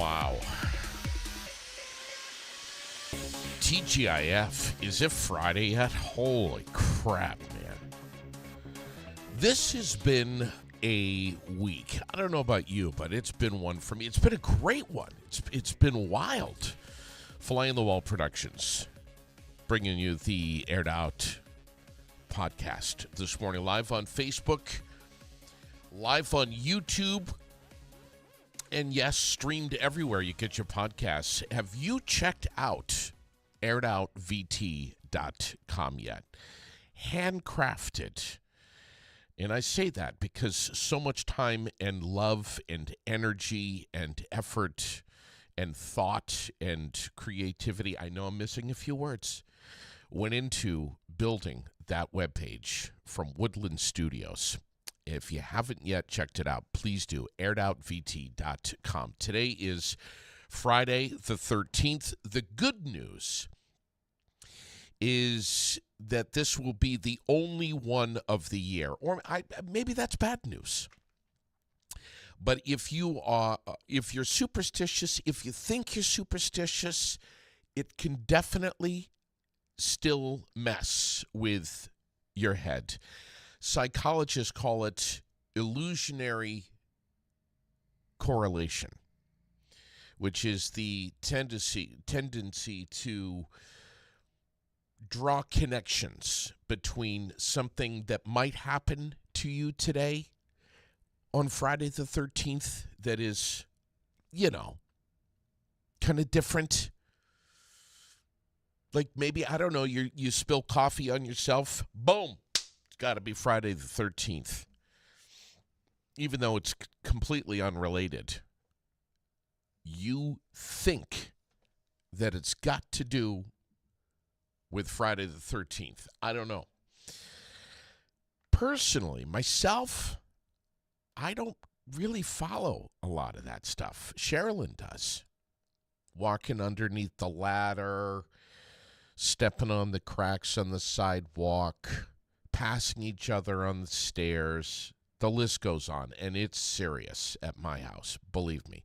Wow. TGIF, is it Friday yet? Holy crap, man. This has been a week. I don't know about you, but it's been one for me. It's been a great one. It's been wild. Fly on the Wall Productions, bringing you the Aired Out podcast this morning, live on Facebook, live on YouTube, and yes, streamed everywhere you get your podcasts. Have you checked out airedoutvt.com yet? Handcrafted. And I say that because so much time and love and energy and effort and thought and creativity, I know I'm missing a few words, went into building that webpage from Woodland Studios. If you haven't yet checked it out, please do. airedoutvt.com. Today is Friday the 13th. The good news is that this will be the only one of the year. Or maybe that's bad news. But if you're superstitious, if you think you're superstitious, it can definitely still mess with your head. Psychologists call it illusionary correlation, which is the tendency to draw connections between something that might happen to you today on Friday the 13th that is, kind of different. Like maybe, I don't know, you spill coffee on yourself, boom. It's got to be Friday the 13th, even though it's completely unrelated. You think that it's got to do with Friday the 13th. I don't know. Personally, myself, I don't really follow a lot of that stuff. Sherilyn does. Walking underneath the ladder, stepping on the cracks on the sidewalk, passing each other on the stairs. The list goes on, and it's serious at my house, believe me.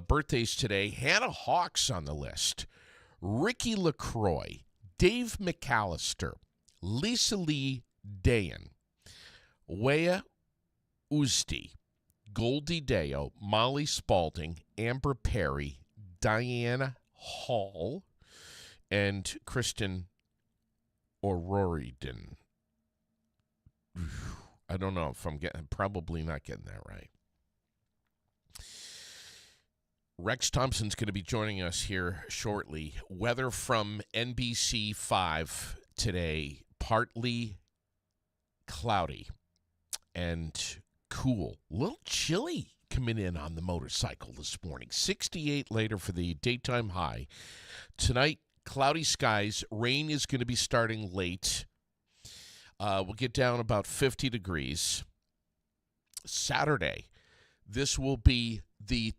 Birthdays today, Hannah Hawk's on the list, Ricky LaCroix, Dave McAllister, Lisa Lee Dayan, Wea Usti, Goldie Deo, Molly Spalding, Amber Perry, Diana Hall, and Kristen O'Rourke. I don't know if I'm probably not getting that right. Rex Thompson's going to be joining us here shortly. Weather from NBC 5 today, partly cloudy and cool. A little chilly coming in on the motorcycle this morning. 68 later for the daytime high. Tonight, cloudy skies. Rain is going to be starting late. We'll get down about 50 degrees. Saturday, this will be the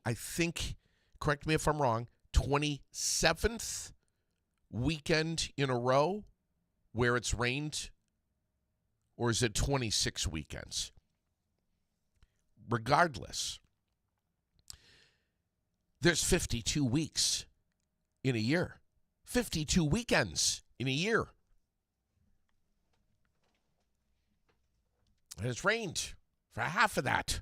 I think, correct me if I'm wrong, 27th weekend in a row where it's rained? Or is it 26 weekends? Regardless, there's 52 weeks in a year. 52 weekends in a year. And it's rained for half of that.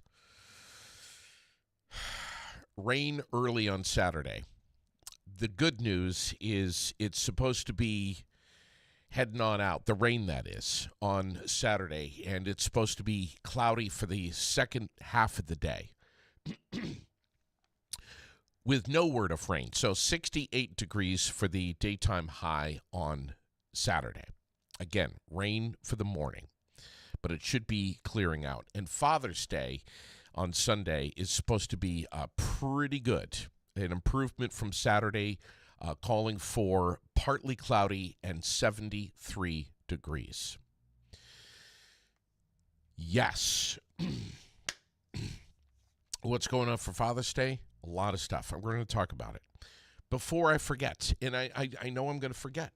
Rain early on Saturday. The good news is it's supposed to be heading on out, the rain that is, on Saturday, and it's supposed to be cloudy for the second half of the day with no word of rain. So 68 degrees for the daytime high on Saturday. Again, rain for the morning, but it should be clearing out. And Father's Day on Sunday is supposed to be pretty good. An improvement from Saturday, calling for partly cloudy and 73 degrees. Yes. What's going on for Father's Day? A lot of stuff. We're going to talk about it. Before I forget, and I know I'm going to forget.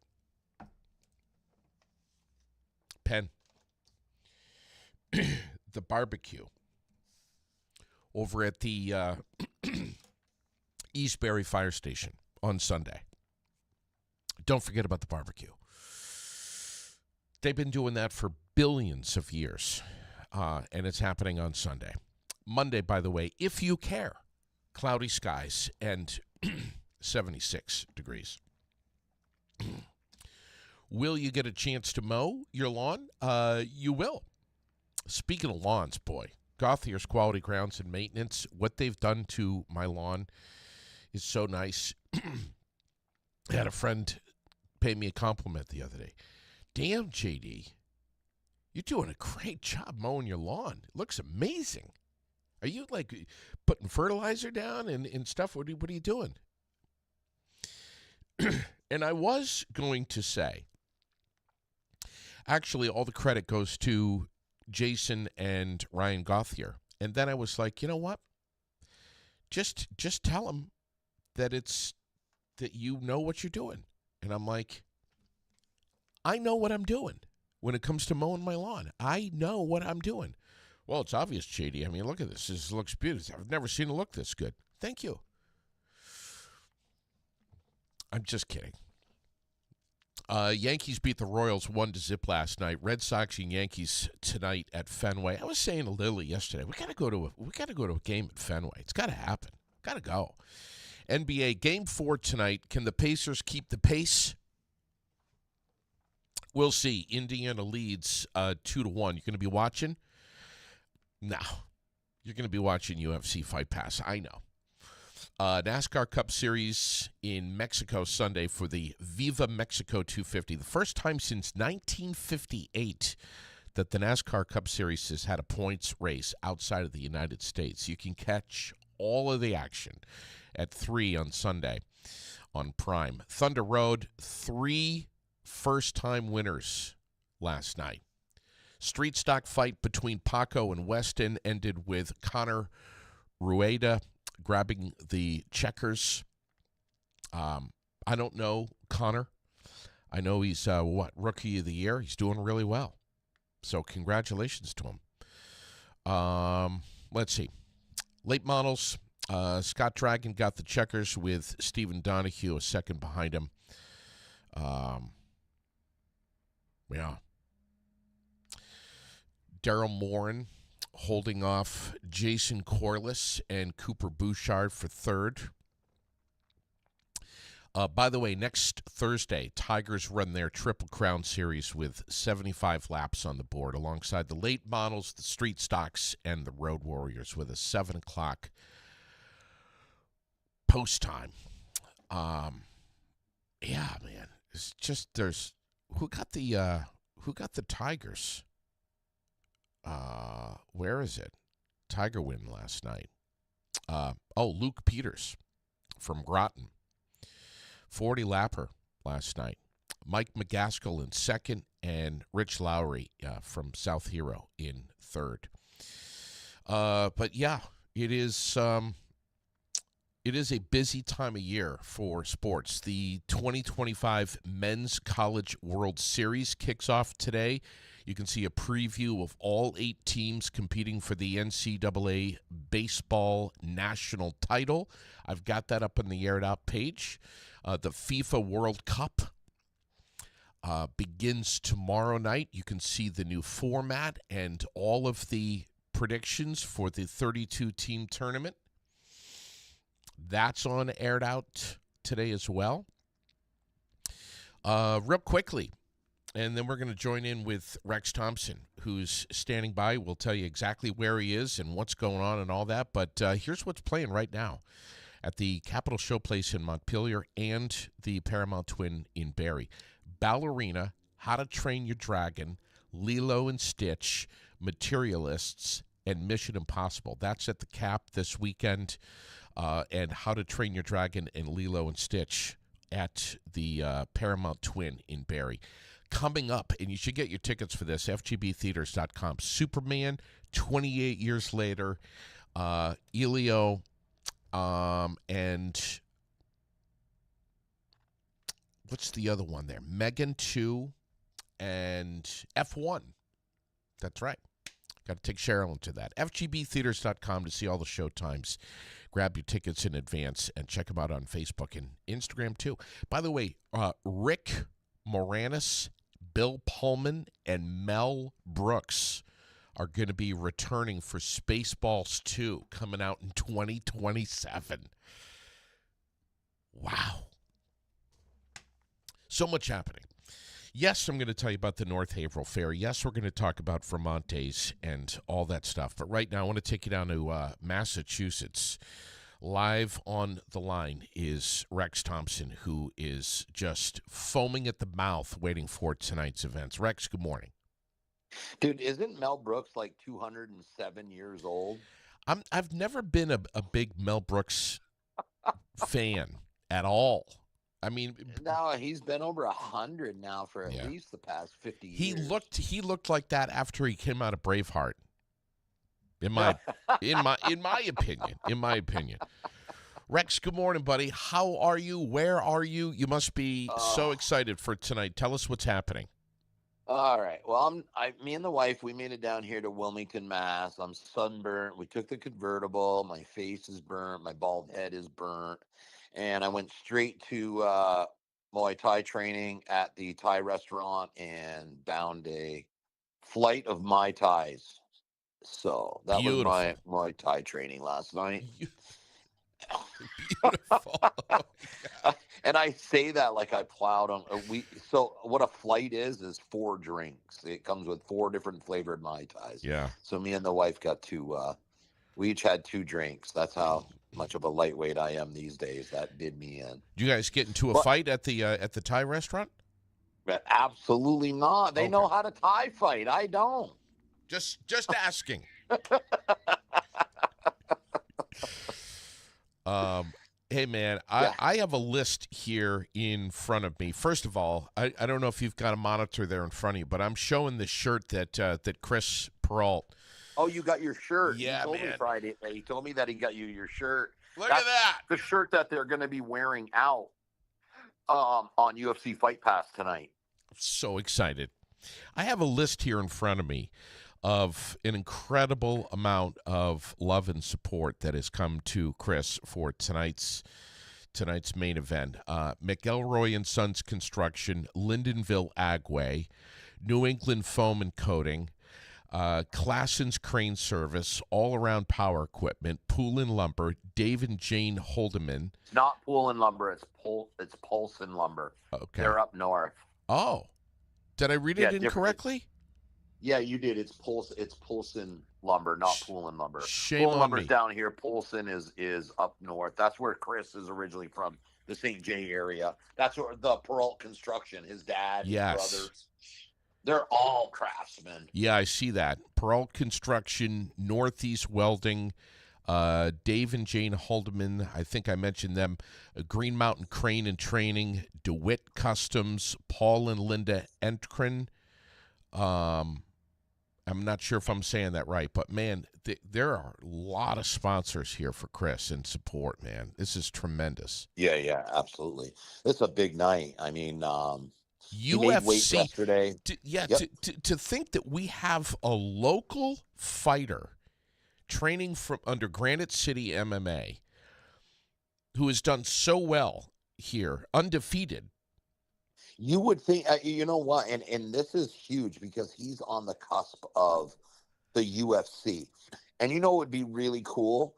Pen. The barbecue over at the East Barry Fire Station on Sunday. Don't forget about the barbecue. They've been doing that for billions of years, and it's happening on Sunday. Monday, by the way, if you care, cloudy skies and 76 degrees. Will you get a chance to mow your lawn? You will. Speaking of lawns, boy, Gauthier's Quality Grounds and Maintenance, what they've done to my lawn is so nice. I had a friend pay me a compliment the other day. Damn, JD, you're doing a great job mowing your lawn. It looks amazing. Are you, like, putting fertilizer down and stuff? What are you doing? And I was going to say, actually, all the credit goes to Jason and Ryan Gauthier. And then I was like, you know what? Just tell them that you know what you're doing. And I'm like, I know what I'm doing when it comes to mowing my lawn. I know what I'm doing. Well, it's obvious, JD. I mean, look at this. This looks beautiful. I've never seen it look this good. Thank you. I'm just kidding. Yankees beat the Royals 1-0 last night. Red Sox and Yankees tonight at Fenway. I was saying to Lily yesterday, we got to go to a game at Fenway. It's got to happen. Got to go. NBA Game 4 tonight. Can the Pacers keep the pace? We'll see. Indiana leads 2-1. You're going to be watching? No. You're going to be watching UFC Fight Pass. I know. NASCAR Cup Series in Mexico Sunday for the Viva Mexico 250. The first time since 1958 that the NASCAR Cup Series has had a points race outside of the United States. You can catch all of the action at 3 on Sunday on Prime. Thunder Road, 3 first-time winners last night. Street stock fight between Paco and Weston ended with Connor Rueda grabbing the checkers. I don't know Connor. I know he's, Rookie of the Year. He's doing really well. So congratulations to him. Let's see. Late models. Scott Dragon got the checkers with Stephen Donahue a second behind him. Yeah. Daryl Morin holding off Jason Corliss and Cooper Bouchard for third. By the way, next Thursday, Tigers run their Triple Crown Series with 75 laps on the board alongside the late models, the street stocks, and the road warriors with a 7 o'clock post time. Yeah, man. It's just who got the Tigers? Where is it? Tiger win last night. Luke Peters from Groton. 40 lapper last night. Mike McGaskill in second and Rich Lowry from South Hero in third. But yeah, it is a busy time of year for sports. The 2025 Men's College World Series kicks off today. You can see a preview of all 8 teams competing for the NCAA baseball national title. I've got that up on the Aired Out page. The FIFA World Cup begins tomorrow night. You can see the new format and all of the predictions for the 32-team tournament. That's on Aired Out today as well. Real quickly, and then we're going to join in with Rex Thompson, who's standing by. We'll tell you exactly where he is and what's going on and all that. But here's what's playing right now at the Capitol Showplace in Montpelier and the Paramount Twin in Barrie. Ballerina, How to Train Your Dragon, Lilo and Stitch, Materialists, and Mission Impossible. That's at the Cap this weekend. And How to Train Your Dragon and Lilo and Stitch at the Paramount Twin in Barrie. Coming up, and you should get your tickets for this, fgbtheaters.com. Superman, 28 years later, Elio, and what's the other one there? Megan 2 and F1. That's right. Got to take Cheryl into that. fgbtheaters.com to see all the show times. grab your tickets in advance and check them out on Facebook and Instagram too. By the way, Rick Moranis, Bill Pullman, and Mel Brooks are going to be returning for Spaceballs 2 coming out in 2027. Wow. So much happening. Yes, I'm going to tell you about the North Haverhill Fair. Yes, we're going to talk about Vermontes and all that stuff. But right now, I want to take you down to Massachusetts. Live on the line is Rex Thompson, who is just foaming at the mouth waiting for tonight's events. Rex, good morning. Dude, isn't Mel Brooks like 207 years old? I've never been a big Mel Brooks fan at all. I mean, No, he's been over 100 now for at yeah. least the past 50 He years. looked like that after he came out of Braveheart. In my opinion. Rex, good morning, buddy. How are you? Where are you? You must be so excited for tonight. Tell us what's happening. All right. Well, me and the wife, we made it down here to Wilmington, Mass. I'm sunburnt. We took the convertible. My face is burnt. My bald head is burnt. And I went straight to Muay Thai training at the Thai restaurant and downed a flight of Mai Tais. So that was Beautiful. my Muay Thai training last night. Beautiful. And I say that like I plowed on a week. So what a flight is 4 drinks. It comes with 4 different flavored Mai Tais. Yeah. So me and the wife got we each had 2 drinks. That's how much of a lightweight I am these days. That did me in. Did you guys get into a fight at the Thai restaurant? Absolutely not. They know how to Thai fight. I don't. Just asking. Hey, man, I have a list here in front of me. First of all, I don't know if you've got a monitor there in front of you, but I'm showing the shirt that Chris Perreault. Oh, you got your shirt. Yeah, he told man. me Friday. He told me that he got you your shirt. Look at that. The shirt that they're going to be wearing out on UFC Fight Pass tonight. So excited. I have a list here in front of me of an incredible amount of love and support that has come to Chris for tonight's main event. McElroy and Sons Construction, Lindenville Agway, New England Foam and Coating, Klassen's Crane Service, All Around Power Equipment, Poulin Lumber, Dave and Jane Holdeman. It's not Poulin Lumber. It's Polson Lumber. Okay. They're up north. Oh. Did I read it incorrectly? Yeah, you did. It's Polson Lumber, not Poulin Lumber. Shame Poulin on Lumber's me. down here. Polson is up north. That's where Chris is originally from, the St. J area. That's where the Perreault Construction, his dad, his brothers. They're all craftsmen. Yeah, I see that. Perreault Construction, Northeast Welding, Dave and Jane Haldeman, I think I mentioned them, Green Mountain Crane and Training, DeWitt Customs, Paul and Linda Entrin. I'm not sure if I'm saying that right, but, man, there are a lot of sponsors here for Chris and support, man. This is tremendous. Yeah, absolutely. This is a big night. I mean, UFC made weight yesterday. To think that we have a local fighter training from under Granite City MMA who has done so well here, undefeated. You would think, you know what, and this is huge because he's on the cusp of the UFC. And you know what would be really cool?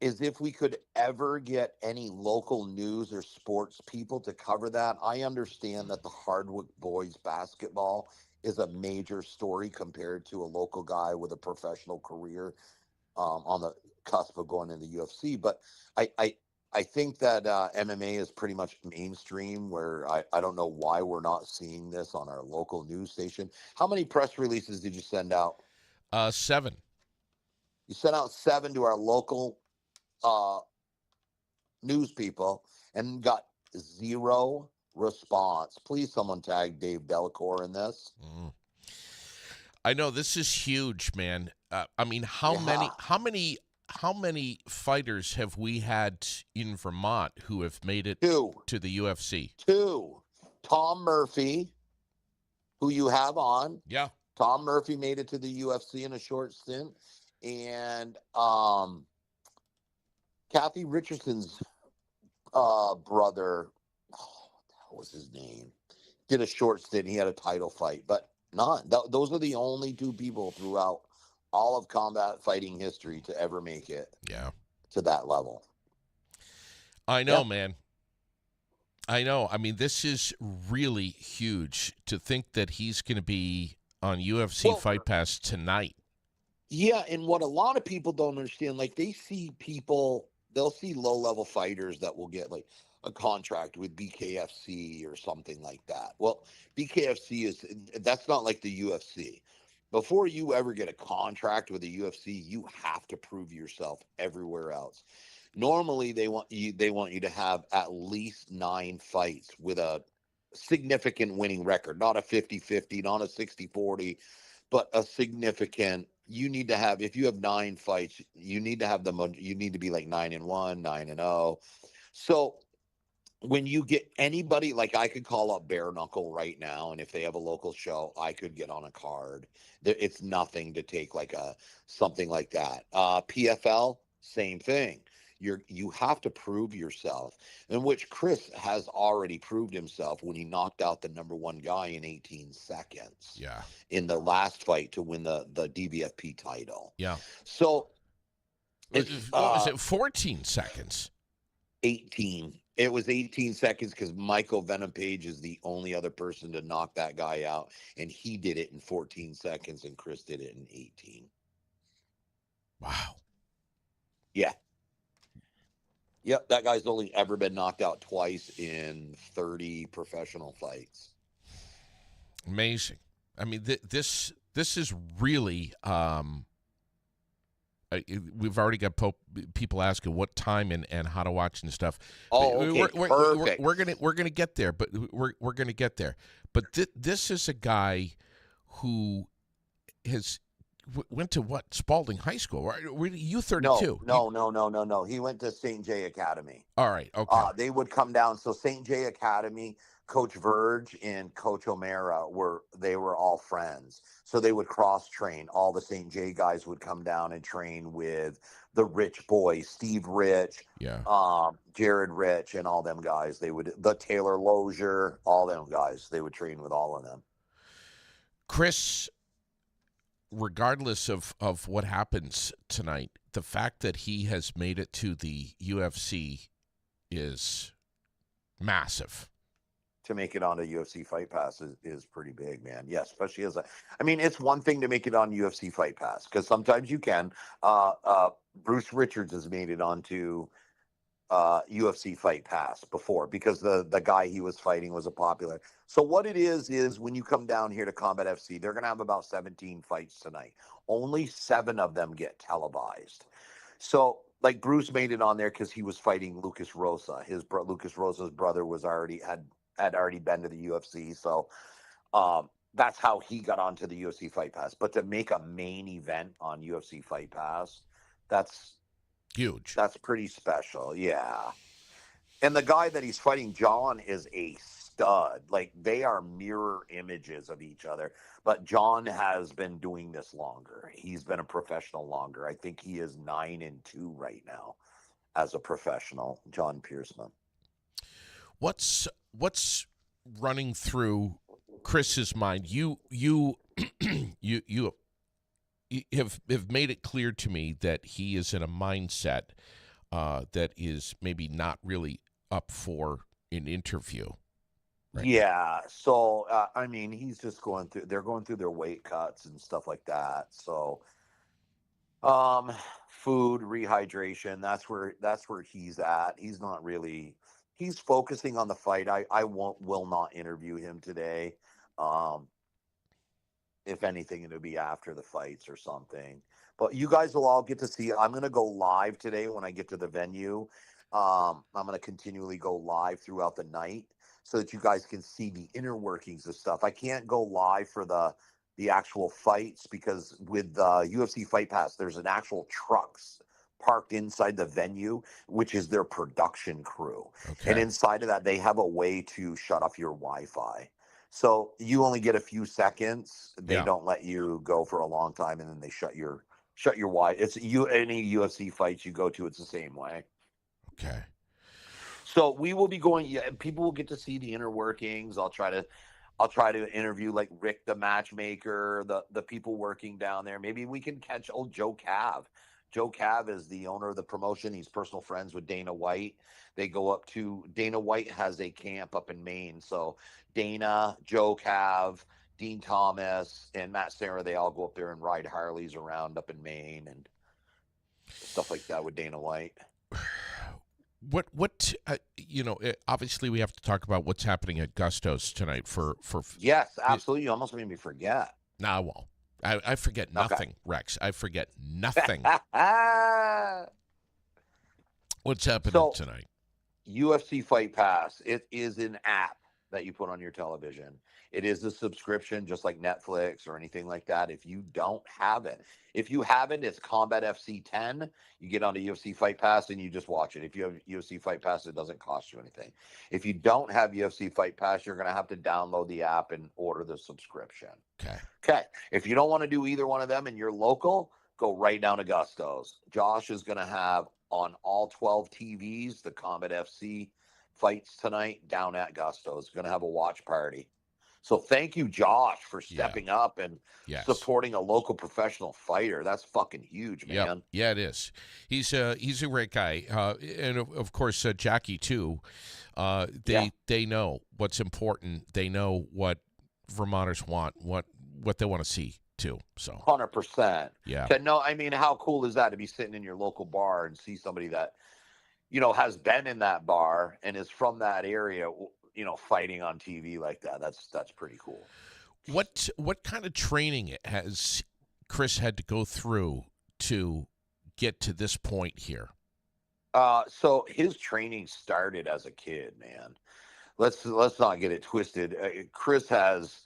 Is if we could ever get any local news or sports people to cover that. I understand that the Hardwick boys basketball is a major story compared to a local guy with a professional career on the cusp of going into the UFC. But I think that MMA is pretty much mainstream, where I don't know why we're not seeing this on our local news station. How many press releases did you send out? 7. You sent out 7 to our local news people and got 0 response. Please, someone tag Dave Delacour in this. I know this is huge, man. I mean, how many fighters have we had in Vermont who have made it 2 to the UFC? 2. Tom Murphy, who you have on. Yeah. Tom Murphy made it to the UFC in a short stint. And Kathy Richardson's brother, oh, what the hell was his name? Did a short stint. He had a title fight, but none. Those are the only two people throughout all of combat fighting history to ever make it Yeah. to that level. I know, Yeah. man. I know. I mean, this is really huge to think that he's going to be on UFC Well, Fight Pass tonight. yeah, and what a lot of people don't understand, like they see people, they'll see low level fighters that will get like a contract with BKFC or something like that. Well, BKFC is that's not like the UFC. Before you ever get a contract with the UFC, you have to prove yourself everywhere else. Normally they want you to have at least 9 fights with a significant winning record, not a 50-50, not a 60-40, but a significant. You need to have, if you have 9 fights, you need to have you need to be like 9-1, 9-0. So when you get anybody, like I could call up Bare Knuckle right now, and if they have a local show, I could get on a card. It's nothing to take like a something like that. PFL, same thing. You have to prove yourself, in which Chris has already proved himself when he knocked out the number one guy in 18 seconds Yeah. in the last fight to win the DBFP title. Yeah. So it's What was it? 14 seconds. 18. It was 18 seconds because Michael Venom Page is the only other person to knock that guy out, and he did it in 14 seconds, and Chris did it in 18. Wow. Yeah. Yep, that guy's only ever been knocked out twice in 30 professional fights. Amazing. I mean, this is really. We've already got people asking what time and how to watch and stuff. Oh, okay, perfect. We're gonna get there, but we're gonna get there. But this is a guy who has went to what, Spalding High School, right? U32. No. He went to St. J Academy. All right. Okay. They would come down. So St. J Academy, Coach Verge and Coach O'Mara were all friends. So they would cross train. All the St. J guys would come down and train with the Rich boys, Steve Rich, Yeah. Jared Rich, and all them guys. The Taylor Lozier, all them guys. They would train with all of them. Chris, regardless of what happens tonight, the fact that he has made it to the UFC is massive. To make it onto UFC Fight Pass is pretty big, man. Yeah, especially I mean, it's one thing to make it on UFC Fight Pass because sometimes you can. Bruce Richards has made it onto UFC Fight Pass before because the guy he was fighting was a popular. So what it is when you come down here to Combat FC, they're gonna have about 17 fights tonight. Only 7 of them get televised. So like Bruce made it on there because he was fighting Lucas Rosa. Lucas Rosa's brother had already been to the UFC, so that's how he got onto the UFC Fight Pass. But to make a main event on UFC Fight Pass, that's huge. That's pretty special, yeah. And the guy that he's fighting, John, is a stud. Like they are mirror images of each other. But John has been doing this longer. He's been a professional longer. I think he is 9-2 right now as a professional, John Pierceman. What's running through Chris's mind? You have made it clear to me that he is in a mindset that is maybe not really up for an interview. Right? Yeah. So I mean, he's just going through. They're going through their weight cuts and stuff like that. So, food, rehydration. That's where he's at. He's not really. He's focusing on the fight. I will not interview him today. If anything, it'll be after the fights or something. But you guys will all get to see. I'm going to go live today when I get to the venue. I'm going to continually go live throughout the night so that you guys can see the inner workings of stuff. I can't go live for the actual fights because with the UFC Fight Pass, there's an actual trucks parked inside the venue, which is their production crew. Okay. And inside of that, they have a way to shut off your Wi-Fi. So you only get a few seconds. They don't let you go for a long time, and then they shut your Wi. Any UFC fights you go to, it's the same way. Okay. So we will be going. Yeah, people will get to see the inner workings. I'll try to interview like Rick the matchmaker, the people working down there. Maybe we can catch old Joe Cav. Joe Cav is the owner of the promotion. He's personal friends with Dana White. They go up to Dana White has a camp up in Maine. So Dana, Joe Cav, Dean Thomas, and Matt Serra, they all go up there and ride Harleys around up in Maine and stuff like that with Dana White. Obviously we have to talk about what's happening at Gusto's tonight for Yes, it, absolutely. You almost made me forget. no, I won't. I forget Okay. nothing, Rex. I forget nothing. What's happening So tonight? UFC Fight Pass, it is an app that you put on your television. It is a subscription, just like Netflix or anything like that. If you don't have it, if you haven't, it's Combat FC 10. You get onto UFC Fight Pass and you just watch it. If you have UFC Fight Pass, it doesn't cost you anything. If you don't have UFC Fight Pass, you're going to have to download the app and order the subscription. Okay. Okay. If you don't want to do either one of them and you're local, go right down to Gusto's. Josh is going to have on all 12 TVs the Combat FC fights tonight down at Gusto's. Going to have a watch party. So thank you, Josh, for Yeah. stepping up and Yes. supporting a local professional fighter. That's fucking huge, Yep. man. Yeah, it is. He's a great guy, and of course Jackie too. They know what's important. They know what Vermonters want, what they want to see too. So 100%. yeah, No, I mean, how cool is that to be sitting in your local bar and see somebody that has been in that bar and is from that area, fighting on TV like that. That's pretty cool. what kind of training has Chris had to go through to get to this point here? So his training started as a kid, man. Let's not get it twisted. Chris has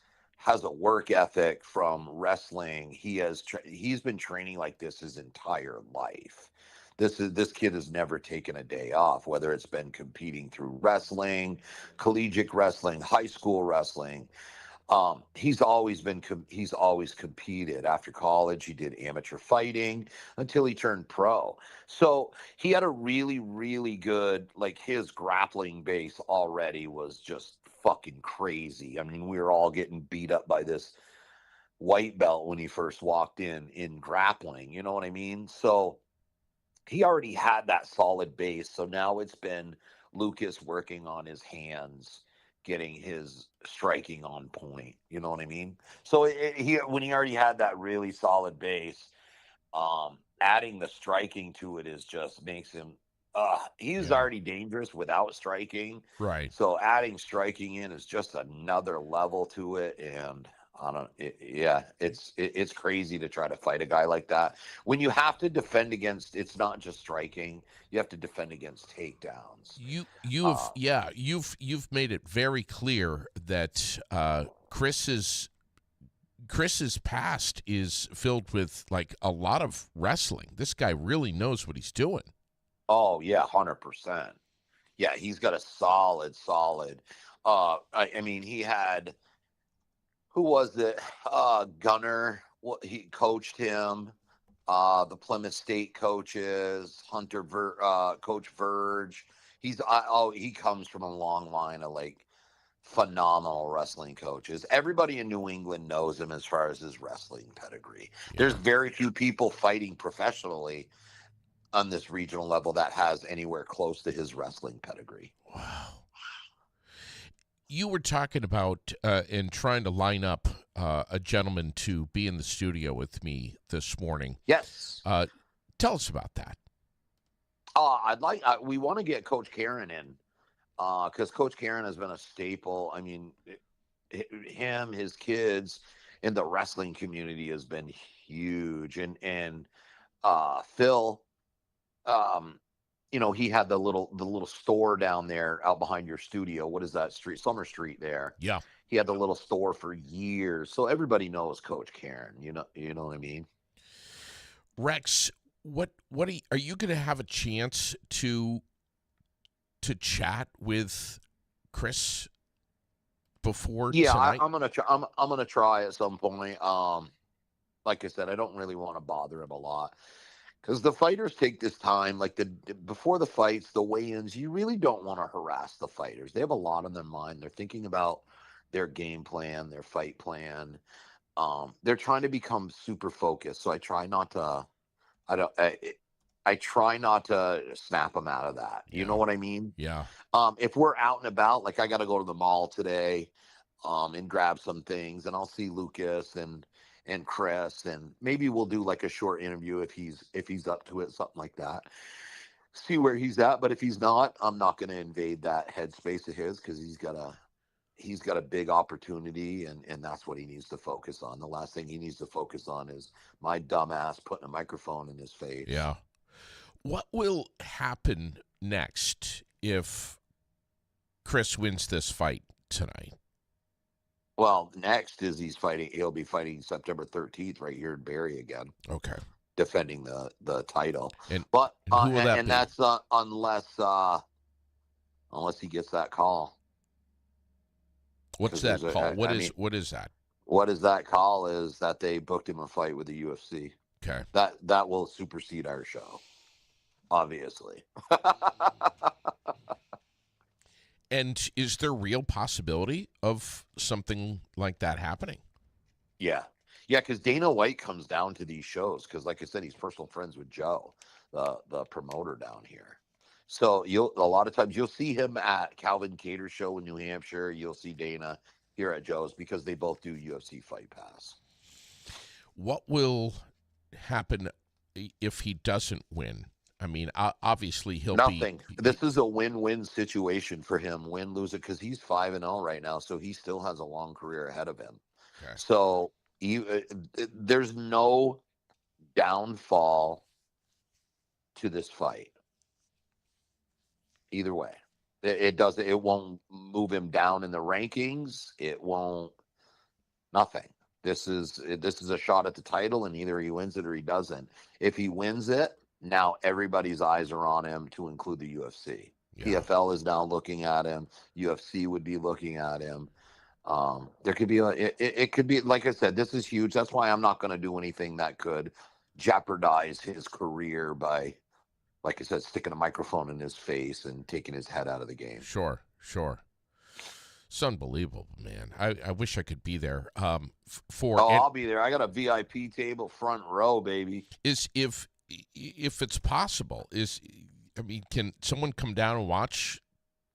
a work ethic from wrestling. He's been training like this his entire life. This kid has never taken a day off, whether it's been competing through wrestling, collegiate wrestling, high school wrestling. He's always competed. After college, he did amateur fighting until he turned pro. So he had a really, really good, like, his grappling base already was just fucking crazy. I mean, we were all getting beat up by this white belt when he first walked in grappling. You know what I mean? So he already had that solid base. So now it's been Lucas working on his hands, getting his striking on point. You know what I mean? So when he already had that really solid base, adding the striking to it is just makes him. He's Yeah, already dangerous without striking. right. So adding striking in is just another level to it, and I don't. Yeah, it's crazy to try to fight a guy like that when you have to defend against. It's not just striking; you have to defend against takedowns. You've Uh, yeah you've made it very clear that Chris's past is filled with like a lot of wrestling. This guy really knows what he's doing. oh yeah, 100%. Yeah, he's got a solid. I mean, he had who was it? Gunner. What he coached him. The Plymouth State coaches, Coach Verge. He comes from a long line of like phenomenal wrestling coaches. Everybody in New England knows him as far as his wrestling pedigree. There's Yeah. very few people fighting professionally on this regional level that has anywhere close to his wrestling pedigree. Wow. You were talking about and trying to line up a gentleman to be in the studio with me this morning. Yes. Tell us about that. We want to get Coach Karen in because Coach Karen has been a staple. I mean, him, his kids in the wrestling community has been huge. And Phil, he had the little store down there out behind your studio. What is that street? Summer Street there. Yeah. He had the little store for years. So everybody knows Coach Karen. You know what I mean? Rex, what are you going to have a chance to chat with Chris before Yeah, tonight? I'm gonna try. I'm gonna try at some point. Like I said, I don't really want to bother him a lot. Because the fighters take this time, like before the fights, the weigh-ins. You really don't want to harass the fighters. They have a lot on their mind. They're thinking about their game plan, their fight plan. They're trying to become super focused. So I try not to. I don't. I try not to snap them out of that. You know Yeah. what I mean? Yeah. If we're out and about, like I got to go to the mall today, and grab some things, and I'll see Lucas and Chris, and maybe we'll do like a short interview if he's up to it, something like that. See where he's at, but if he's not, I'm not going to invade that headspace of his because he's got a big opportunity, and that's what he needs to focus on. The last thing he needs to focus on is my dumbass putting a microphone in his face. Yeah. What will happen next if Chris wins this fight tonight? Well, next is he'll be fighting September 13th right here in Barrie again, Okay. defending the title. And But who will that be? that's unless he gets that call. What's 'Cause that call? I mean, What is that? what is that call? Is that they booked him a fight with the UFC. Okay. That will supersede our show, obviously. And is there real possibility of something like that happening? Yeah. Yeah, because Dana White comes down to these shows because, like I said, he's personal friends with Joe, the promoter down here. So a lot of times you'll see him at Calvin Cater's show in New Hampshire. You'll see Dana here at Joe's because they both do UFC Fight Pass. What will happen if he doesn't win? I mean, obviously he'll Nothing. be. This is a win-win situation for him. Win, lose it, because he's 5-0 right now, so he still has a long career ahead of him. Okay. So there's no downfall to this fight. Either way, it doesn't. It won't move him down in the rankings. It won't. Nothing. This is a shot at the title, and either he wins it or he doesn't. If he wins it, now everybody's eyes are on him, to include the UFC. Yeah. PFL is now looking at him. UFC would be looking at him. There could be it could be, like I said, this is huge. That's why I'm not going to do anything that could jeopardize his career by, like I said, sticking a microphone in his face and taking his head out of the game. Sure. It's unbelievable, man. I wish I could be there. I'll be there. I got a VIP table, front row, baby. Is if it's possible, can someone come down and watch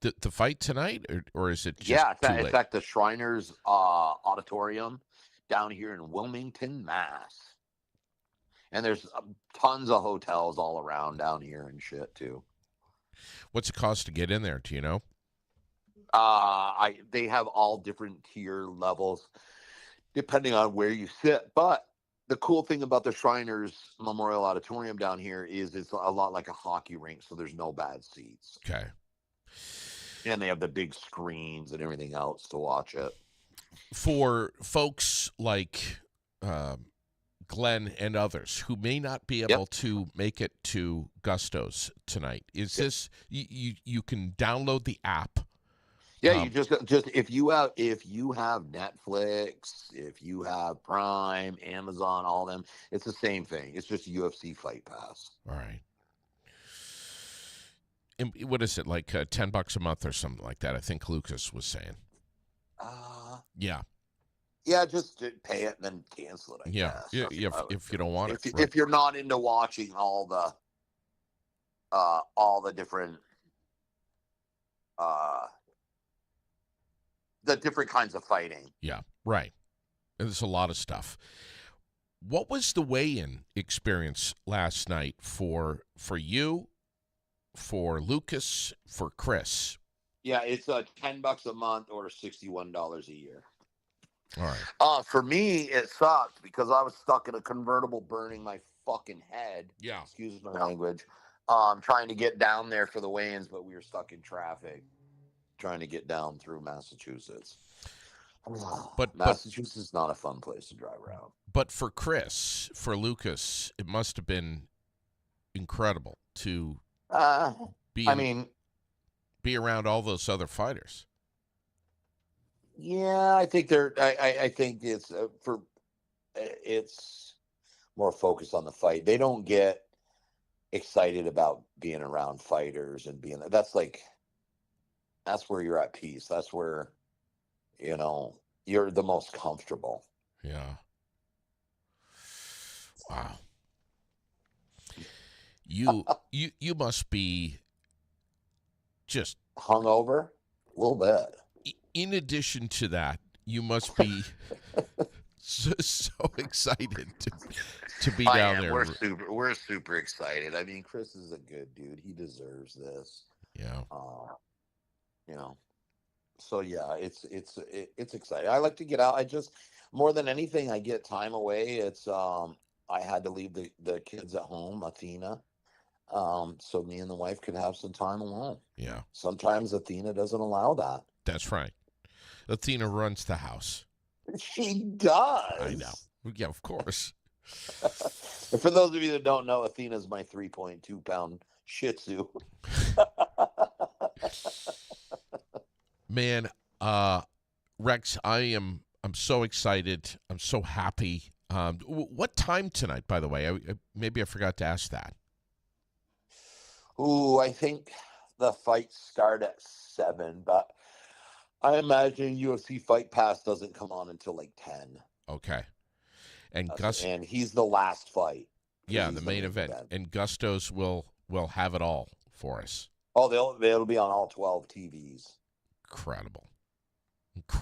the fight tonight, or is it just too late? It's at the Shriners Auditorium down here in Wilmington, Mass. And there's tons of hotels all around down here and shit too. What's it cost to get in there? Do you know? They have all different tier levels depending on where you sit. But the cool thing about the Shriners Memorial Auditorium down here is it's a lot like a hockey rink, so there's no bad seats. Okay. And they have the big screens and everything else to watch it. For folks like Glenn and others who may not be able to make it to Gusto's tonight, is this you can download the app? Yeah, you just if you have Netflix, if you have Prime, Amazon, all of them, it's the same thing. It's just UFC Fight Pass. All right. And what is it, like $10 a month or something like that? I think Lucas was saying. Yeah. Yeah, just pay it and then cancel it. I guess. Yeah. If you don't want it, if you're not into watching all the different the different kinds of fighting. Yeah, right. And there's a lot of stuff. What was the weigh-in experience last night for you, for Lucas, for Chris? Yeah, it's $10 a month or $61 a year. All right. For me, it sucked because I was stuck in a convertible burning my fucking head. Yeah. Excuse my language. Trying to get down there for the weigh-ins, but we were stuck in traffic trying to get down through Massachusetts. But Massachusetts is not a fun place to drive around. But for Chris, for Lucas, it must have been incredible to be around all those other fighters. Yeah, I think I think it's more focused on the fight. They don't get excited about being around fighters and being that's where you're at peace. That's where, you know, you're the most comfortable. Yeah. Wow. You must be just Hungover? A little bit. in addition to that, you must be so excited to be I down am. there. We're super excited. I mean, Chris is a good dude. He deserves this. Yeah. You know. So yeah, it's exciting. I like to get out. I just more than anything, I get time away. It's I had to leave the kids at home, Athena, so me and the wife could have some time alone. Yeah. Sometimes Athena doesn't allow that. That's right. Athena runs the house. She I know. does. Yeah, of course. And for those of you that don't know, Athena's my 3.2 pound Shih Tzu. Man, Rex, I'm so excited. I'm so happy. What time tonight, by the way? Maybe I forgot to ask that. Ooh, I think the fights start at 7, but I imagine UFC Fight Pass doesn't come on until like 10. Okay. And And he's the last fight. Yeah, He's the main event. And Gustos will have it all for us. Oh, it'll be on all 12 TVs. Incredible.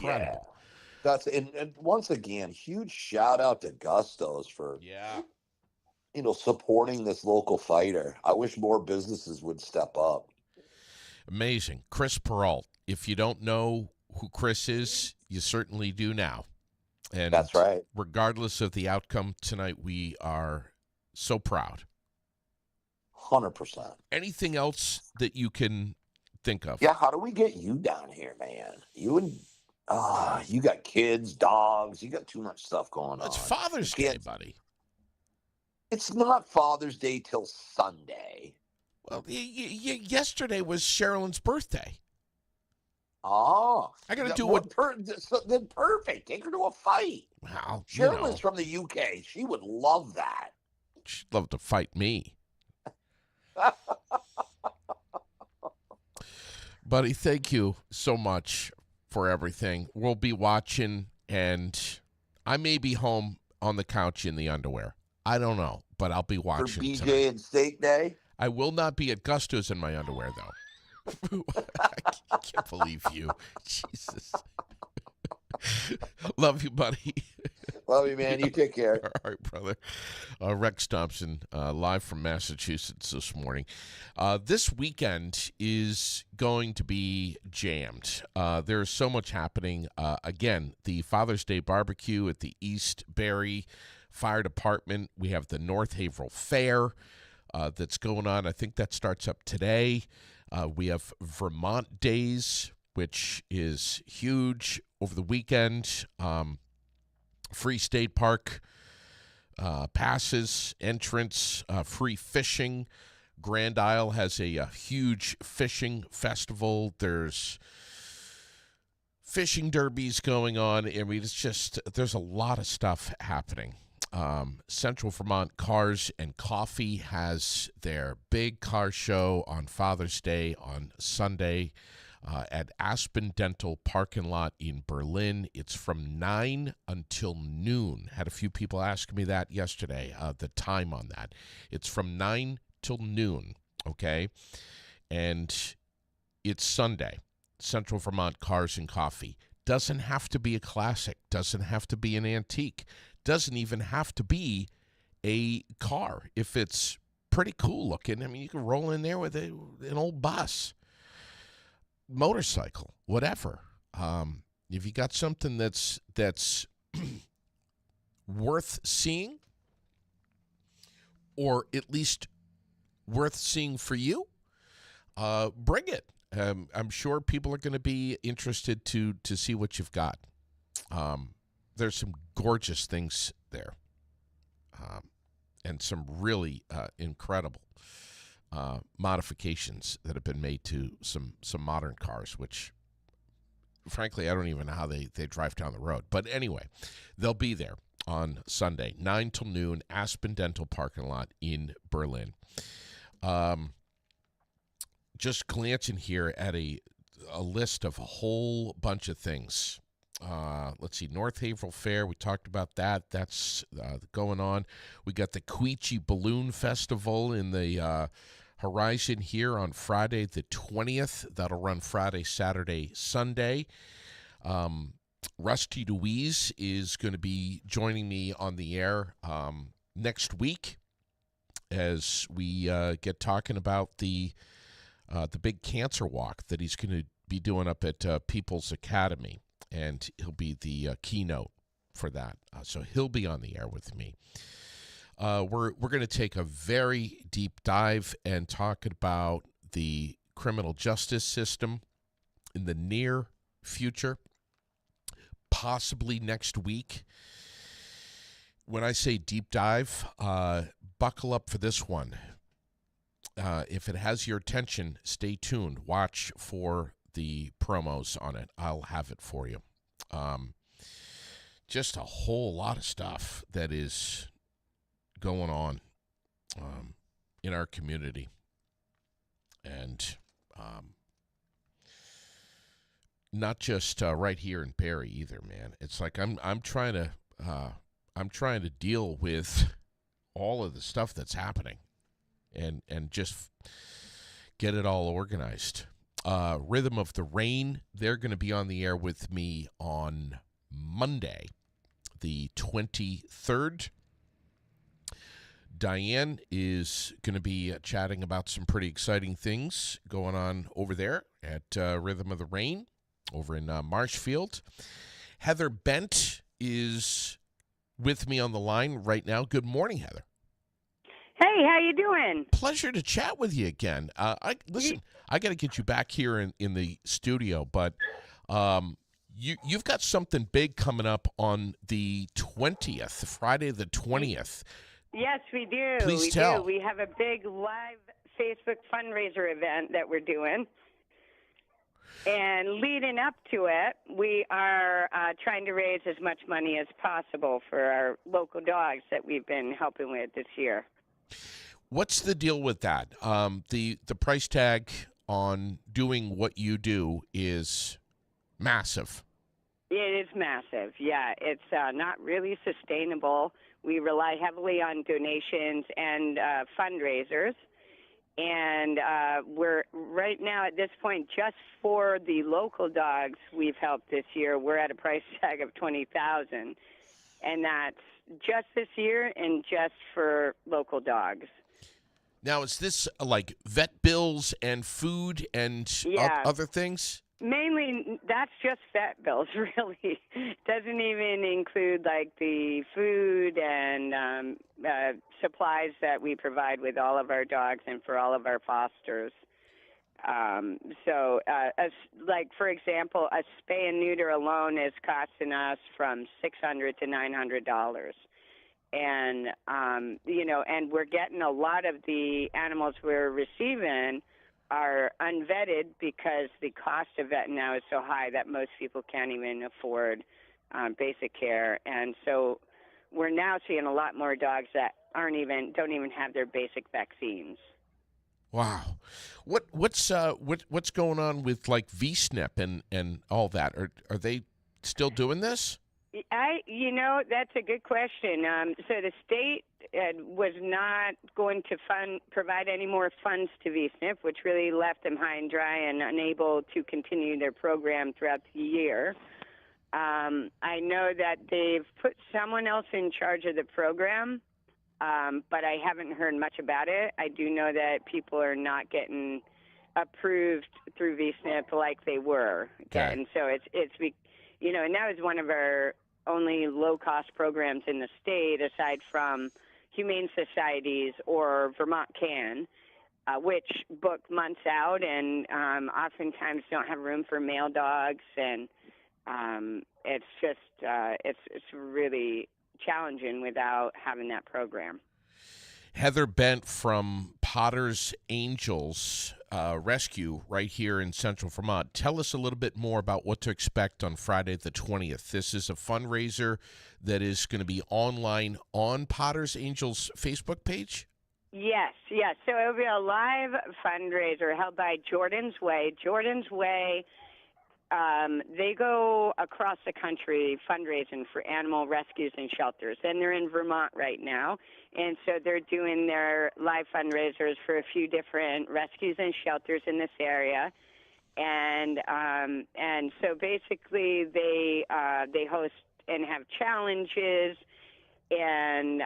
Yeah. That's and once again, huge shout out to Gustos for supporting this local fighter. I wish more businesses would step up. Amazing. Chris Perreault. If you don't know who Chris is, you certainly do now. And that's right. Regardless of the outcome tonight, we are so proud. 100%. Anything else that you can think of? Yeah, how do we get you down here, man? You got kids, dogs. You got too much stuff going on. It's Father's Day, buddy. It's not Father's Day till Sunday. Well, yesterday was Sherilyn's birthday. Oh, I got to do what? Then perfect. Take her to a fight. Well, Sherilyn's from the UK. She would love that. She'd love to fight me. Buddy, thank you so much for everything. We'll be watching, and I may be home on the couch in the underwear. I don't know, but I'll be watching for BJ tonight. and Steak Day. I will not be at Gusto's in my underwear, though. I can't believe you. Jesus. Love you, buddy. Love you, man. You take care. All right, brother. Rex Thompson, live from Massachusetts this morning. This weekend is going to be jammed. There's so much happening. Again, the Father's Day barbecue at the East Barrie Fire Department. We have the North Haverhill Fair that's going on. I think that starts up today. We have Vermont Days, which is huge over the weekend. Free state park passes, entrance, free fishing. Grand Isle has a huge fishing festival. There's fishing derbies going on. I mean, it's just, there's a lot of stuff happening. Central Vermont Cars and Coffee has their big car show on Father's Day on Sunday at Aspen Dental parking lot in Berlin. It's from 9 until noon. Had a few people ask me that yesterday, the time on that. It's from 9 till noon, okay? And it's Sunday. Central Vermont Cars and Coffee. Doesn't have to be a classic. Doesn't have to be an antique. Doesn't even have to be a car. If it's pretty cool looking, I mean, you can roll in there with an old bus, motorcycle, whatever. If you got something that's worth seeing, or at least worth seeing for you, bring it. I'm sure people are going to be interested to see what you've got. There's some gorgeous things there, and some really incredible modifications that have been made to some modern cars, which, frankly, I don't even know how they drive down the road. But anyway, they'll be there on Sunday, 9 till noon, Aspen Dental parking lot in Berlin. Just glancing here at a list of a whole bunch of things. Let's see, North Haverhill Fair. We talked about that. That's going on. We got the Queechee Balloon Festival in the horizon here on Friday the 20th. That'll run Friday, Saturday, Sunday. Rusty Louise is going to be joining me on the air next week as we get talking about the big cancer walk that he's going to be doing up at People's Academy, and he'll be the keynote for that. So he'll be on the air with me. We're going to take a very deep dive and talk about the criminal justice system in the near future, possibly next week. When I say deep dive, buckle up for this one. If it has your attention, stay tuned. Watch for the promos on it. I'll have it for you. Just a whole lot of stuff that is going on in our community, and not just right here in Perry either, man. It's like I'm trying to deal with all of the stuff that's happening, and just get it all organized. Rhythm of the Rain, they're going to be on the air with me on Monday, the 23rd. Diane is going to be chatting about some pretty exciting things going on over there at Rhythm of the Rain over in Marshfield. Heather Bent is with me on the line right now. Good morning, Heather. Hey, how you doing? Pleasure to chat with you again. I got to get you back here in the studio, but you've got something big coming up on the 20th, Friday the 20th. Yes, we do. Please tell. We have a big live Facebook fundraiser event that we're doing. And leading up to it, we are trying to raise as much money as possible for our local dogs that we've been helping with this year. What's the deal with that? The price tag on doing what you do is massive. It is massive. Yeah, it's not really sustainable. We rely heavily on donations and fundraisers. And we're right now at this point, just for the local dogs we've helped this year, we're at a price tag of $20,000, and that's just this year and just for local dogs. Now, is this like vet bills and food and other things? Mainly, that's just vet bills, really. Doesn't even include, like, the food and supplies that we provide with all of our dogs and for all of our fosters. Like, for example, a spay and neuter alone is costing us from $600 to $900. And, and we're getting a lot of the animals we're receiving are unvetted because the cost of vet now is so high that most people can't even afford basic care. And so we're now seeing a lot more dogs that don't even have their basic vaccines. Wow. What's going on with like VSNP and all that? Are they still doing this? That's a good question. So the state was not going to provide any more funds to VSNP, which really left them high and dry and unable to continue their program throughout the year. I know that they've put someone else in charge of the program, but I haven't heard much about it. I do know that people are not getting approved through VSNP like they were. Okay. And so it's and that was one of our only low-cost programs in the state, aside from Humane Societies or Vermont Can, which book months out and oftentimes don't have room for male dogs, and it's just it's really challenging without having that program. Heather Bent from Potter's Angels Rescue right here in Central Vermont. Tell us a little bit more about what to expect on Friday the 20th. This is a fundraiser that is going to be online on Potter's Angels Facebook page? Yes, yes. So it'll be a live fundraiser held by Jordan's Way. Jordan's Way, they go across the country fundraising for animal rescues and shelters. And they're in Vermont right now. And so they're doing their live fundraisers for a few different rescues and shelters in this area. And so basically they host and have challenges and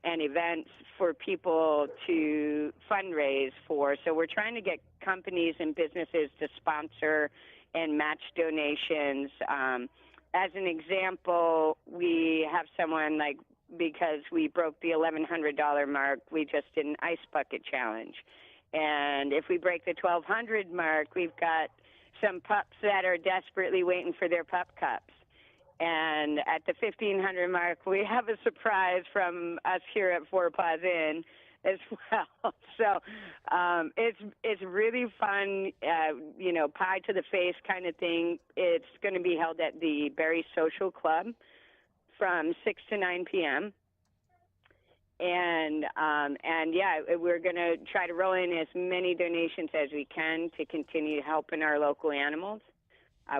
events for people to fundraise for. So we're trying to get companies and businesses to sponsor and match donations. As an example, we have someone like, because we broke the $1,100 mark, we just did an ice bucket challenge. And if we break the 1,200 mark, we've got some pups that are desperately waiting for their pup cups. And at the 1,500 mark, we have a surprise from us here at Four Paws Inn as well. So it's really fun, pie to the face kind of thing. It's going to be held at the Berry Social Club from 6 to 9 p.m. And yeah, we're going to try to roll in as many donations as we can to continue helping our local animals.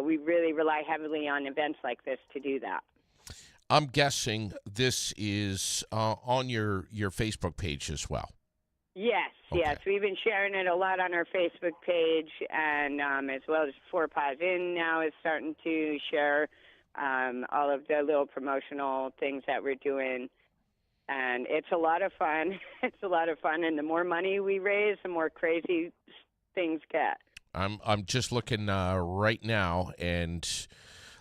We really rely heavily on events like this to do that. I'm guessing this is on your Facebook page as well. Yes, Okay. yes. We've been sharing it a lot on our Facebook page, and as well as Four Paws Inn now is starting to share all of the little promotional things that we're doing. And it's a lot of fun. It's a lot of fun, and the more money we raise, the more crazy things get. I'm just looking right now and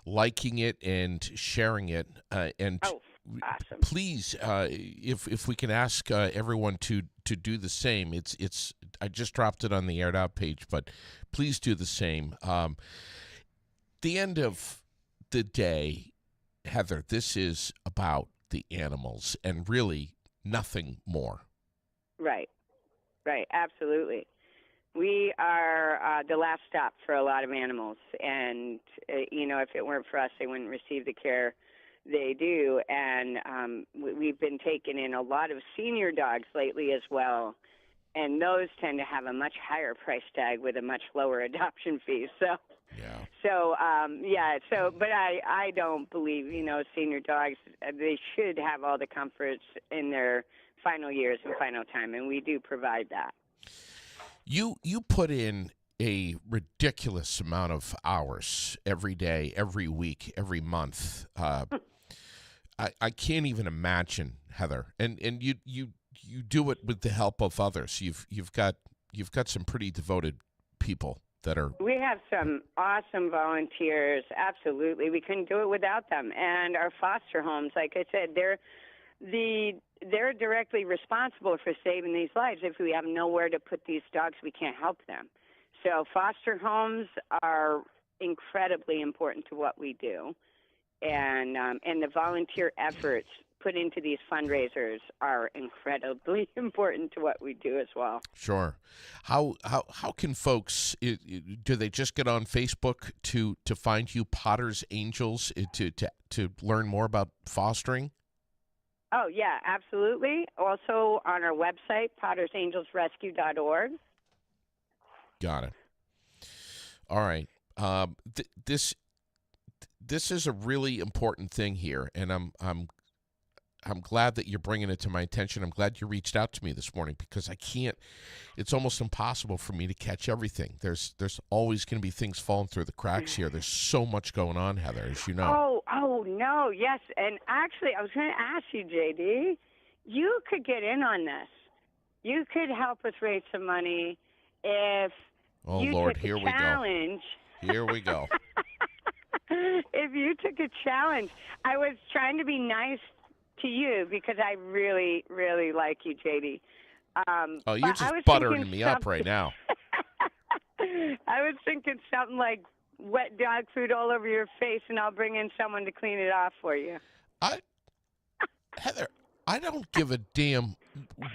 liking it and sharing it. And awesome. Please, if we can ask everyone to do the same. It's I just dropped it on the Aired Out page, but please do the same. The end of the day, Heather, this is about the animals and really nothing more. Right, absolutely. We are the last stop for a lot of animals, and if it weren't for us, they wouldn't receive the care they do. And we've been taking in a lot of senior dogs lately as well, and those tend to have a much higher price tag with a much lower adoption fee. So, but I don't believe senior dogs. They should have all the comforts in their final years and final time, and we do provide that. You put in a ridiculous amount of hours every day, every week, every month. I can't even imagine, Heather. And you do it with the help of others. You've got some pretty devoted people that are. We have some awesome volunteers. Absolutely, we couldn't do it without them. And our foster homes, like I said, they're directly responsible for saving these lives. If we have nowhere to put these dogs, we can't help them. So foster homes are incredibly important to what we do, and the volunteer efforts put into these fundraisers are incredibly important to what we do as well. Sure. How can folks? Do they just get on Facebook to find you, Potter's Angels, to learn more about fostering? Oh, yeah, absolutely. Also on our website, pottersangelsrescue.org. Got it. All right. This is a really important thing here, and I'm glad that you're bringing it to my attention. I'm glad you reached out to me this morning because I can't. It's almost impossible for me to catch everything. There's always going to be things falling through the cracks here. There's so much going on, Heather, as you know. Oh no, yes, and actually, I was going to ask you, JD. You could get in on this. You could help us raise some money if. Oh you Lord, took here a we go. Challenge. Here we go. If you took a challenge, I was trying to be nice to you because I really, really like you, JD. You're just buttering me up right now. I was thinking something like wet dog food all over your face, and I'll bring in someone to clean it off for you. Heather, I don't give a damn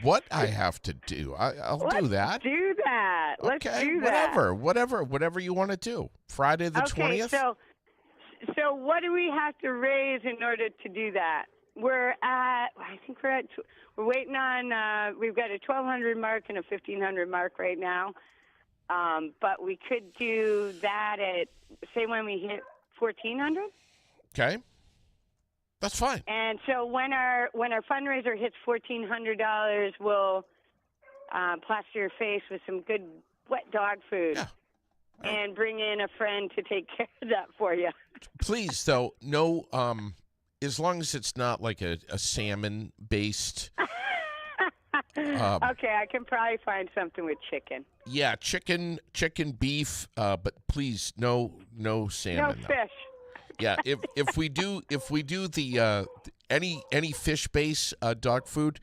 what I have to do. I'll do that. Let's do that. Okay, Let's do that. Whatever you want to do. Friday the 20th? So what do we have to raise in order to do that? We're waiting on. We've got a 1,200 mark and a 1,500 mark right now. But we could do that at say when we hit 1,400. Okay, that's fine. And so when our fundraiser hits $1,400, we'll plaster your face with some good wet dog food. Yeah. And bring in a friend to take care of that for you. Please, though, no. As long as it's not like a salmon based. Okay, I can probably find something with chicken. Yeah, chicken, beef, but please, no salmon. No fish. Yeah, if we do the any fish based dog food,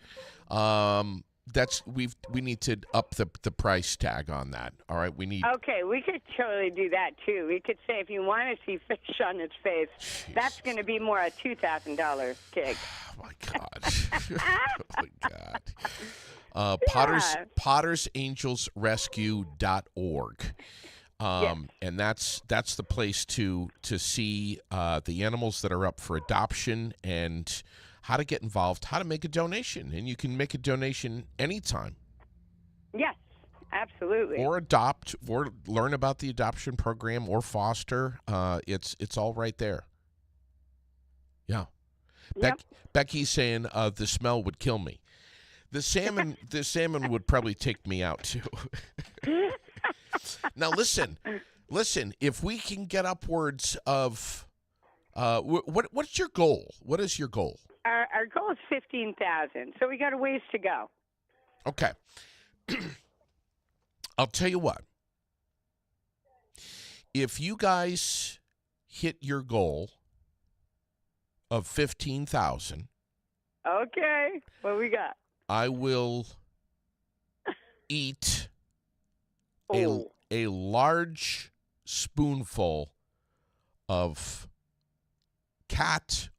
we need to up the price tag on that. All right, we need. Okay, we could totally do that too. We could say if you want to see fish on its face, that's going to be more a $2,000 gig. Oh my God! Oh my God! Yeah. PottersAngelsRescue.org. Yes. And that's the place to see the animals that are up for adoption and how to get involved, how to make a donation. And you can make a donation anytime. Yes, absolutely. Or adopt, or learn about the adoption program, or foster. It's all right there. Yeah. Yep. Becky's saying the smell would kill me. The salmon would probably take me out too. Now listen. If we can get upwards of, what's your goal? What is your goal? Our goal is 15,000, so we got a ways to go. Okay. I'll tell you what. If you guys hit your goal of 15,000, okay, what we got? I will eat a large spoonful of cat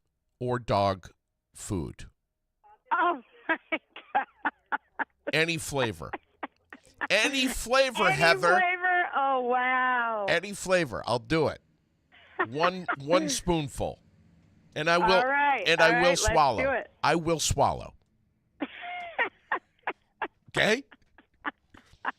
or dog food. Oh my God! Any flavor. Any flavor, Any Heather. flavor? Oh wow! Any flavor. I'll do it. One spoonful. And I will All right. and All I will right, swallow. Let's do it. I will swallow. Okay?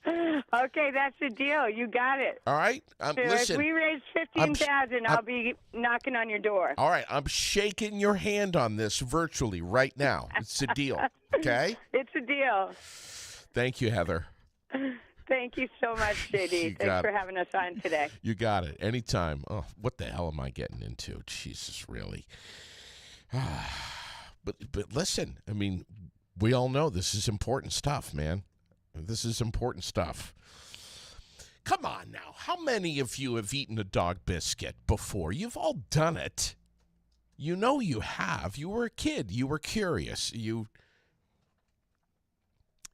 Okay, that's the deal. You got it. All right? So Listen. if we raise 15,000, I'll be knocking on your door. All right, I'm shaking your hand on this virtually right now. It's a deal. Okay? It's a deal. Thank you, Heather. Thank you so much, JD. Thanks for having us on today. You got it. Anytime. Oh, what the hell am I getting into? Jesus, really. But listen, I mean, we all know this is important stuff, man. This is important stuff. Come on now. How many of you have eaten a dog biscuit before? You've all done it. You know you have. You were a kid. You were curious. You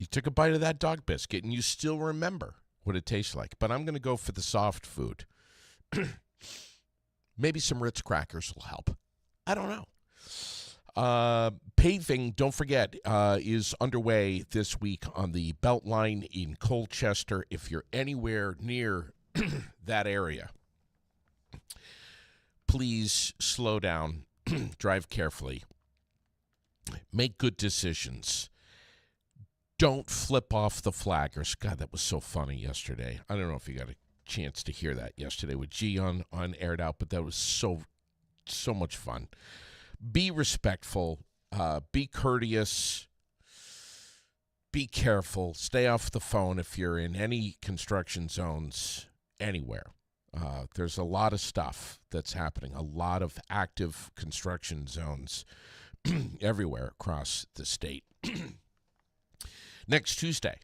took a bite of that dog biscuit, and you still remember what it tastes like. But I'm going to go for the soft food. Maybe some Ritz crackers will help. I don't know. Paving, don't forget, is underway this week on the Beltline in Colchester. If you're anywhere near that area, please slow down, drive carefully, make good decisions. Don't flip off the flaggers. God, that was so funny yesterday. I don't know if you got a chance to hear that yesterday with G on Aired Out, but that was so much fun. Be respectful, be courteous, be careful, stay off the phone if you're in any construction zones anywhere. There's a lot of stuff that's happening, a lot of active construction zones everywhere across the state. Next Tuesday,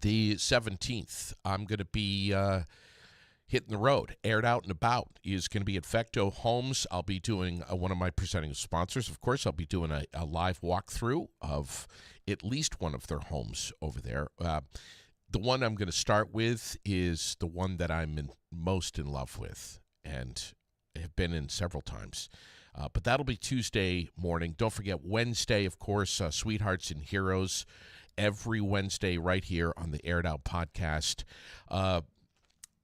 the 17th, I'm going to be hitting the road. Aired Out and About is going to be at Fecto Homes. I'll be doing one of my presenting sponsors. Of course, I'll be doing a live walkthrough of at least one of their homes over there. The one I'm going to start with is the one that I'm most in love with and have been in several times. But that'll be Tuesday morning. Don't forget Wednesday, of course, Sweethearts and Heroes, every Wednesday right here on the Aired Out podcast.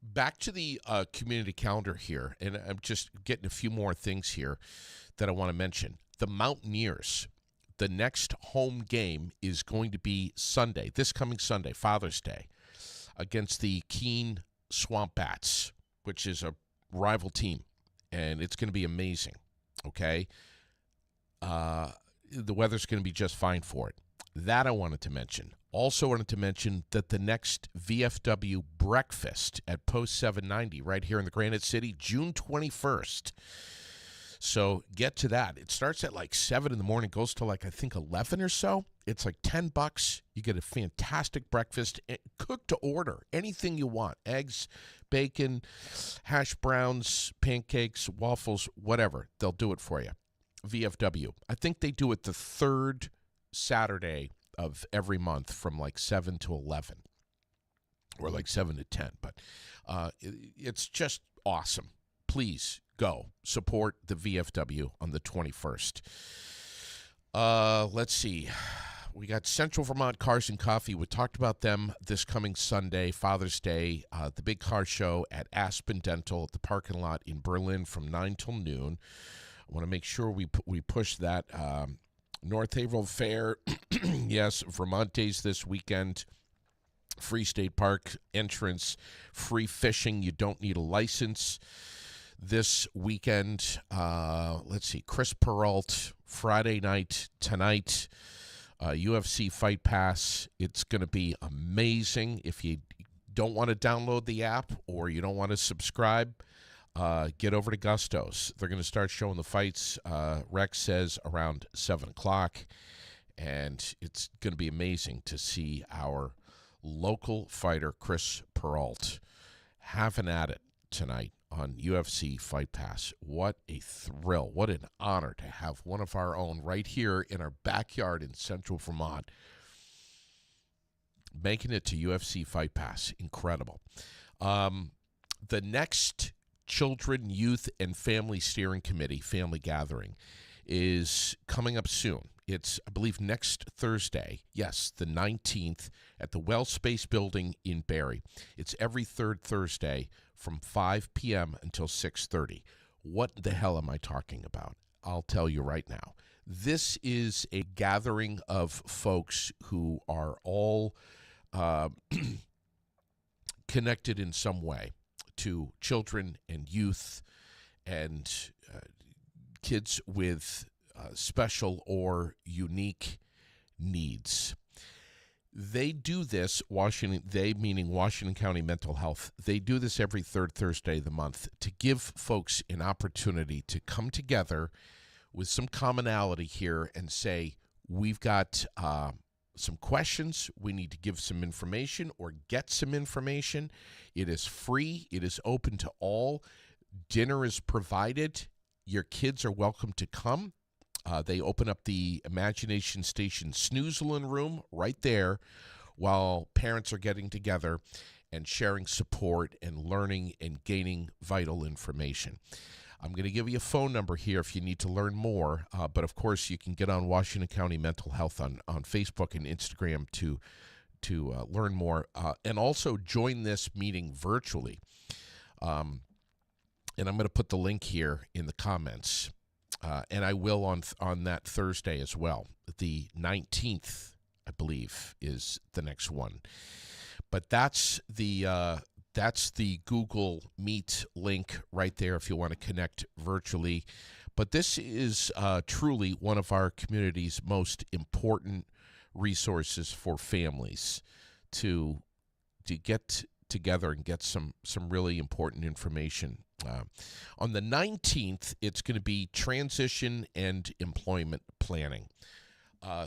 Back to the community calendar here, and I'm just getting a few more things here. that I want to mention. The Mountaineers, the next home game is going to be Sunday, this coming Sunday, Father's Day, against the Keene Swamp Bats, which is a rival team, and it's going to be amazing, okay? The weather's going to be just fine for it. That I wanted to mention. Also wanted to mention that the next VFW breakfast at Post 790 right here in the Granite City, June 21st. So get to that. It starts at like 7 in the morning, goes to like I think 11 or so. It's like $10. You get a fantastic breakfast, cooked to order, anything you want. Eggs, bacon, hash browns, pancakes, waffles, whatever. They'll do it for you. VFW. I think they do it the third Saturday of every month from like 7 to 11 or like 7 to 10. But it's just awesome. Please go support the VFW on the 21st. Let's see. We got Central Vermont Cars and Coffee. We talked about them this coming Sunday, Father's Day, the big car show at Aspen Dental at the parking lot in Berlin from 9 till noon. I want to make sure we push that. North Haverhill Fair, yes, Vermont Days this weekend. Free State Park entrance, free fishing. You don't need a license. This weekend, let's see, Chris Perreault, Friday night, tonight, UFC Fight Pass. It's going to be amazing. If you don't want to download the app or you don't want to subscribe, get over to Gusto's. They're going to start showing the fights, Rex says, around 7 o'clock, and it's going to be amazing to see our local fighter, Chris Perreault, having at it tonight on UFC Fight Pass. What a thrill. What an honor to have one of our own right here in our backyard in Central Vermont making it to UFC Fight Pass. Incredible. The next Children, Youth, and Family Steering Committee family gathering is coming up soon. It's, I believe, next Thursday. Yes, the 19th at the Well Space Building in Barrie. It's every third Thursday from 5 p.m. until 6:30. What the hell am I talking about? I'll tell you right now. This is a gathering of folks who are all connected in some way to children and youth and kids with special or unique needs. They do this, they meaning Washington County Mental Health, they do this every third Thursday of the month to give folks an opportunity to come together with some commonality here and say, we've got some questions, we need to give some information or get some information. It is free, it is open to all. Dinner is provided. Your kids are welcome to come. They open up the Imagination Station Snoozlin room right there while parents are getting together and sharing support and learning and gaining vital information. I'm going to give you a phone number here if you need to learn more, but of course you can get on Washington County Mental Health on Facebook and Instagram to learn more, and also join this meeting virtually. And I'm going to put the link here in the comments. And I will on that Thursday as well. The 19th, I believe, is the next one. But that's the Google Meet link right there if you want to connect virtually. But this is truly one of our community's most important resources for families to get together and get some really important information. On the 19th, it's going to be transition and employment planning.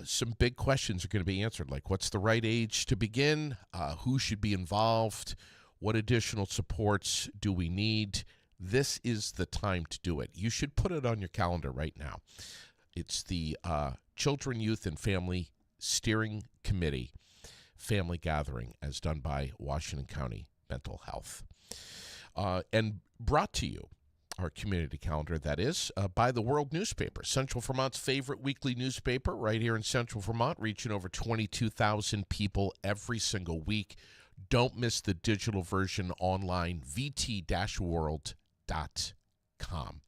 Some big questions are going to be answered, like what's the right age to begin? Who should be involved? What additional supports do we need? This is the time to do it. You should put it on your calendar right now. It's the Children, Youth, and Family Steering Committee family gathering as done by Washington County Mental Health. And brought to you, our community calendar, that is, by the World Newspaper, Central Vermont's favorite weekly newspaper right here in Central Vermont, reaching over 22,000 people every single week. Don't miss the digital version online, vt-world.com.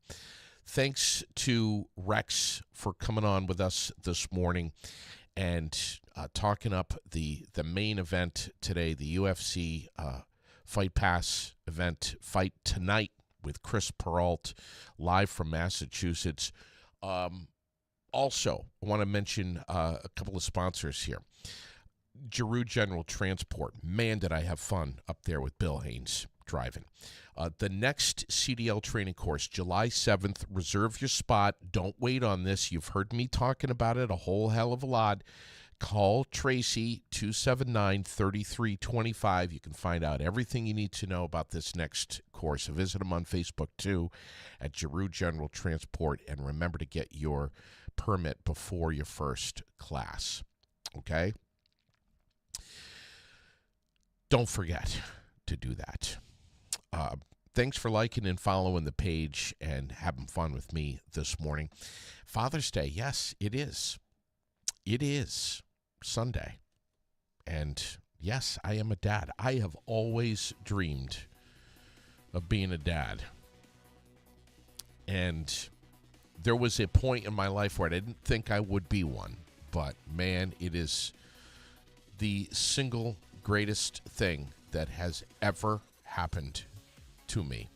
Thanks to Rex for coming on with us this morning and talking up the main event today, the UFC Fight Pass event, Fight Tonight with Chris Perreault, live from Massachusetts. Also, I want to mention a couple of sponsors here. Giroux General Transport. Man, did I have fun up there with Bill Haynes driving. The next CDL training course, July 7th. Reserve your spot. Don't wait on this. You've heard me talking about it a whole hell of a lot. Call Tracy, 279-3325. You can find out everything you need to know about this next course. Visit them on Facebook, too, at Giroux General Transport. And remember to get your permit before your first class. Okay? Don't forget to do that. Thanks for liking and following the page and having fun with me this morning. Father's Day, yes, it is. It is Sunday. And yes, I am a dad. I have always dreamed of being a dad. And there was a point in my life where I didn't think I would be one. But, man, it is the single greatest thing that has ever happened to me.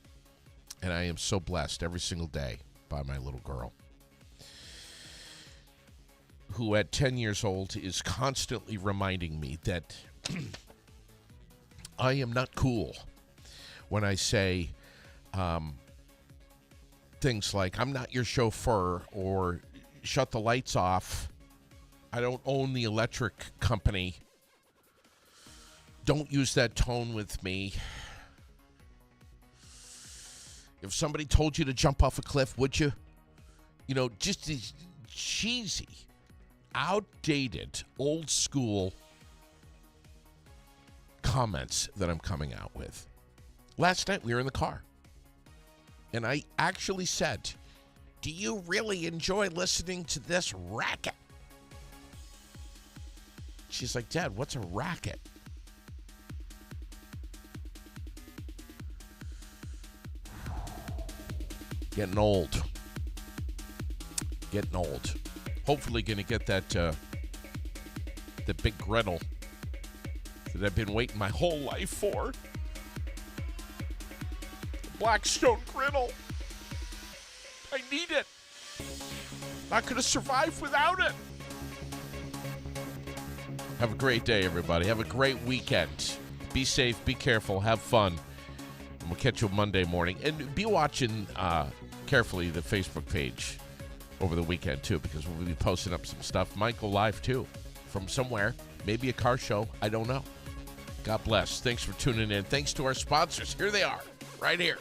And I am so blessed every single day by my little girl, who at 10 years old is constantly reminding me that I am not cool when I say things like, I'm not your chauffeur, or shut the lights off. I don't own the electric company. Don't use that tone with me. If somebody told you to jump off a cliff, would you? You know, just these cheesy, outdated, old school comments that I'm coming out with. Last night we were in the car, and I actually said, do you really enjoy listening to this racket? She's like, Dad, what's a racket? Getting old. Getting old. Hopefully going to get that the big griddle that I've been waiting my whole life for. The Blackstone griddle. I need it. Not going to survive without it. Have a great day, everybody. Have a great weekend. Be safe. Be careful. Have fun. And we'll catch you Monday morning. And be watching carefully the Facebook page over the weekend, too, because we'll be posting up some stuff. Might go live, too, from somewhere. Maybe a car show. I don't know. God bless. Thanks for tuning in. Thanks to our sponsors. Here they are, right here.